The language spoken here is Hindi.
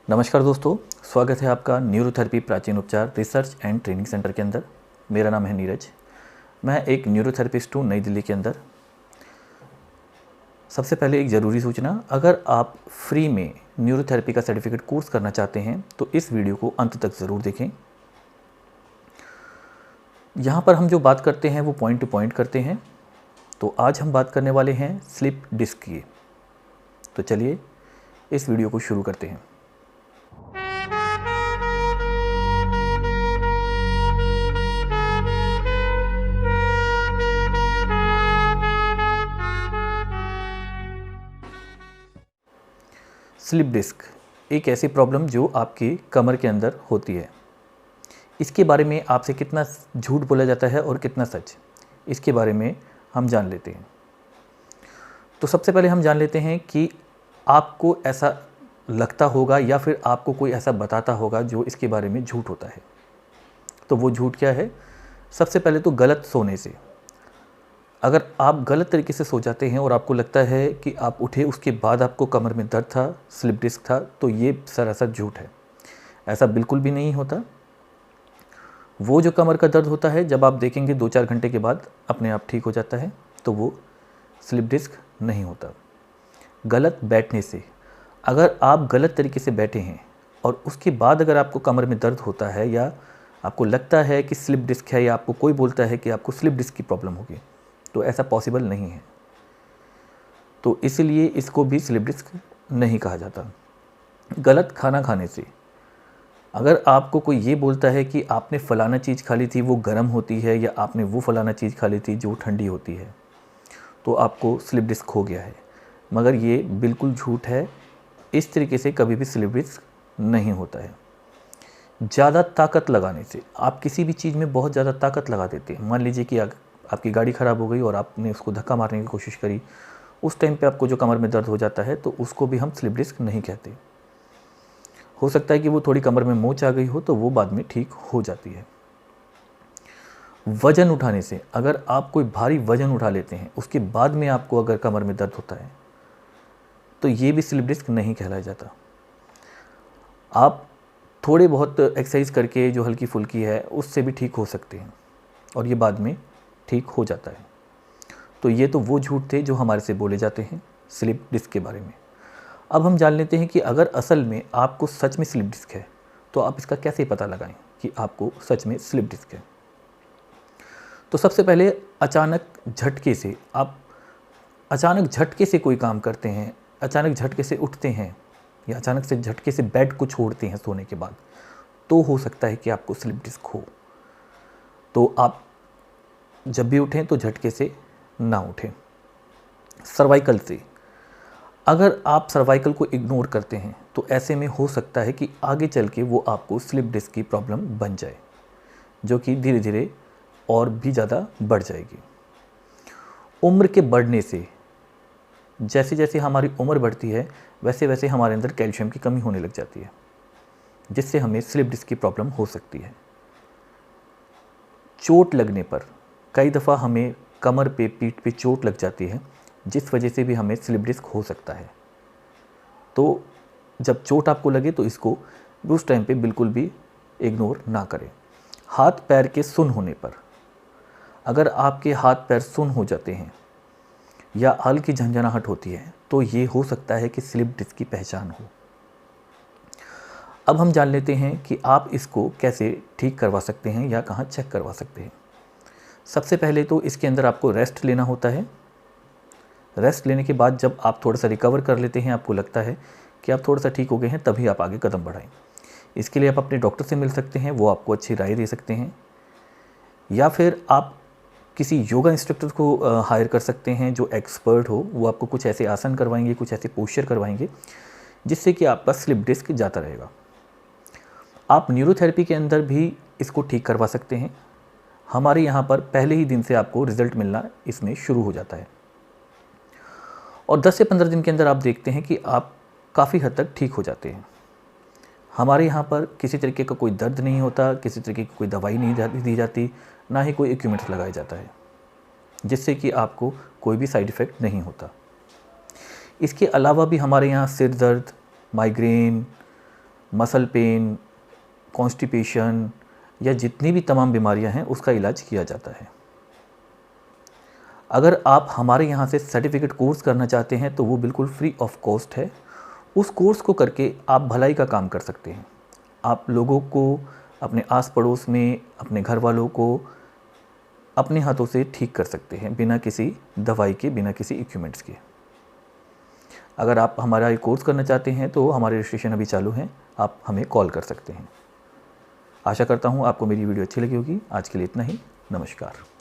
नमस्कार दोस्तों, स्वागत है आपका न्यूरोथेरेपी प्राचीन उपचार रिसर्च एंड ट्रेनिंग सेंटर के अंदर। मेरा नाम है नीरज। मैं एक न्यूरोथेरेपिस्ट हूँ नई दिल्ली के अंदर। सबसे पहले एक ज़रूरी सूचना, अगर आप फ्री में न्यूरोथेरेपी का सर्टिफिकेट कोर्स करना चाहते हैं तो इस वीडियो को अंत तक ज़रूर देखें। यहाँ पर हम जो बात करते हैं वो पॉइंट टू पॉइंट करते हैं। तो आज हम बात करने वाले हैं स्लिप डिस्क की। तो चलिए इस वीडियो को शुरू करते हैं। स्लिप डिस्क एक ऐसी प्रॉब्लम जो आपकी कमर के अंदर होती है। इसके बारे में आपसे कितना झूठ बोला जाता है और कितना सच, इसके बारे में हम जान लेते हैं। तो सबसे पहले हम जान लेते हैं कि आपको ऐसा लगता होगा या फिर आपको कोई ऐसा बताता होगा जो इसके बारे में झूठ होता है। तो वो झूठ क्या है? सबसे पहले तो गलत सोने से। अगर आप गलत तरीके से सो जाते हैं और आपको लगता है कि आप उठे उसके बाद आपको कमर में दर्द था, स्लिप डिस्क था, तो ये सरासर झूठ है। ऐसा बिल्कुल भी नहीं होता। वो जो कमर का दर्द होता है, जब आप देखेंगे 2-4 घंटे के बाद अपने आप ठीक हो जाता है, तो वो स्लिप डिस्क नहीं होता। गलत बैठने से, अगर आप गलत तरीके से बैठे हैं और उसके बाद अगर आपको कमर में दर्द होता है या आपको लगता है कि स्लिप डिस्क है या आपको कोई बोलता है कि आपको स्लिप डिस्क की प्रॉब्लम होगी, तो ऐसा पॉसिबल नहीं है। तो इसलिए इसको भी स्लिप डिस्क नहीं कहा जाता। गलत खाना खाने से, अगर आपको कोई ये बोलता है कि आपने फ़लाना चीज़ खा ली थी वो गर्म होती है या आपने वो फ़लाना चीज़ खा ली थी जो ठंडी होती है, तो आपको स्लिप डिस्क हो गया है, मगर ये बिल्कुल झूठ है। इस तरीके से कभी भी स्लिप डिस्क नहीं होता है। ज़्यादा ताकत लगाने से, आप किसी भी चीज़ में बहुत ज़्यादा ताकत लगा देते हैं। मान लीजिए कि आपकी गाड़ी ख़राब हो गई और आपने उसको धक्का मारने की कोशिश करी, उस टाइम पे आपको जो कमर में दर्द हो जाता है, तो उसको भी हम स्लिप डिस्क नहीं कहते। हो सकता है कि वो थोड़ी कमर में मोच आ गई हो, तो वो बाद में ठीक हो जाती है। वज़न उठाने से, अगर आप कोई भारी वज़न उठा लेते हैं उसके बाद में आपको अगर कमर में दर्द होता है, तो ये भी स्लिप डिस्क नहीं कहलाया जाता। आप थोड़े बहुत एक्सरसाइज करके जो हल्की फुल्की है उससे भी ठीक हो सकते हैं और ये बाद में ठीक हो जाता है। तो ये तो वो झूठ थे जो हमारे से बोले जाते हैं स्लिप डिस्क के बारे में। अब हम जान लेते हैं कि अगर असल में आपको सच में स्लिप डिस्क है तो आप इसका कैसे पता लगाएं कि आपको सच में स्लिप डिस्क है। तो सबसे पहले अचानक झटके से, आप अचानक झटके से कोई काम करते हैं, अचानक झटके से उठते हैं या अचानक से झटके से बेड को छोड़ते हैं सोने के बाद, तो हो सकता है कि आपको स्लिप डिस्क हो। तो आप जब भी उठें तो झटके से ना उठें। सर्वाइकल से, अगर आप सर्वाइकल को इग्नोर करते हैं तो ऐसे में हो सकता है कि आगे चल के वो आपको स्लिप डिस्क की प्रॉब्लम बन जाए, जो कि धीरे धीरे और भी ज़्यादा बढ़ जाएगी। उम्र के बढ़ने से, जैसे जैसे हमारी उम्र बढ़ती है वैसे वैसे हमारे अंदर कैल्शियम की कमी होने लग जाती है, जिससे हमें स्लिप डिस्क की प्रॉब्लम हो सकती है। चोट लगने पर, कई दफ़ा हमें कमर पे, पीठ पे चोट लग जाती है, जिस वजह से भी हमें स्लिप डिस्क हो सकता है। तो जब चोट आपको लगे तो इसको उस टाइम पे बिल्कुल भी इग्नोर ना करें। हाथ पैर के सुन्न होने पर, अगर आपके हाथ पैर सुन्न हो जाते हैं या हल्की झंझनाहट होती है, तो ये हो सकता है कि स्लिप डिस्क की पहचान हो। अब हम जान लेते हैं कि आप इसको कैसे ठीक करवा सकते हैं या कहाँ चेक करवा सकते हैं। सबसे पहले तो इसके अंदर आपको रेस्ट लेना होता है। रेस्ट लेने के बाद जब आप थोड़ा सा रिकवर कर लेते हैं, आपको लगता है कि आप थोड़ा सा ठीक हो गए हैं, तभी आप आगे कदम बढ़ाएं। इसके लिए आप अपने डॉक्टर से मिल सकते हैं, वो आपको अच्छी राय दे सकते हैं, या फिर आप किसी योगा इंस्ट्रक्टर को हायर कर सकते हैं जो एक्सपर्ट हो। वो आपको कुछ ऐसे आसन करवाएंगे, कुछ ऐसे पोस्चर करवाएंगे, जिससे कि आपका स्लिप डिस्क जाता रहेगा। आप न्यूरोथेरेपी के अंदर भी इसको ठीक करवा सकते हैं। हमारे यहाँ पर पहले ही दिन से आपको रिज़ल्ट मिलना इसमें शुरू हो जाता है और 10 से 15 दिन के अंदर आप देखते हैं कि आप काफ़ी हद तक ठीक हो जाते हैं। हमारे यहाँ पर किसी तरीके का कोई दर्द नहीं होता, किसी तरीके की कोई दवाई नहीं दी जाती, ना ही कोई इक्विपमेंट्स लगाया जाता है, जिससे कि आपको कोई भी साइड इफ़ेक्ट नहीं होता। इसके अलावा भी हमारे यहाँ सिर दर्द, माइग्रेन, मसल पेन, कॉन्स्टिपेशन या जितनी भी तमाम बीमारियां हैं उसका इलाज किया जाता है। अगर आप हमारे यहाँ से सर्टिफिकेट कोर्स करना चाहते हैं तो वो बिल्कुल फ्री ऑफ कॉस्ट है। उस कोर्स को करके आप भलाई का काम कर सकते हैं। आप लोगों को, अपने आस पड़ोस में, अपने घर वालों को अपने हाथों से ठीक कर सकते हैं, बिना किसी दवाई के, बिना किसी इक्विपमेंट्स के। अगर आप हमारा ये कोर्स करना चाहते हैं तो हमारे रजिस्ट्रेशन अभी चालू हैं, आप हमें कॉल कर सकते हैं। आशा करता हूँ आपको मेरी वीडियो अच्छी लगी होगी। आज के लिए इतना ही। नमस्कार।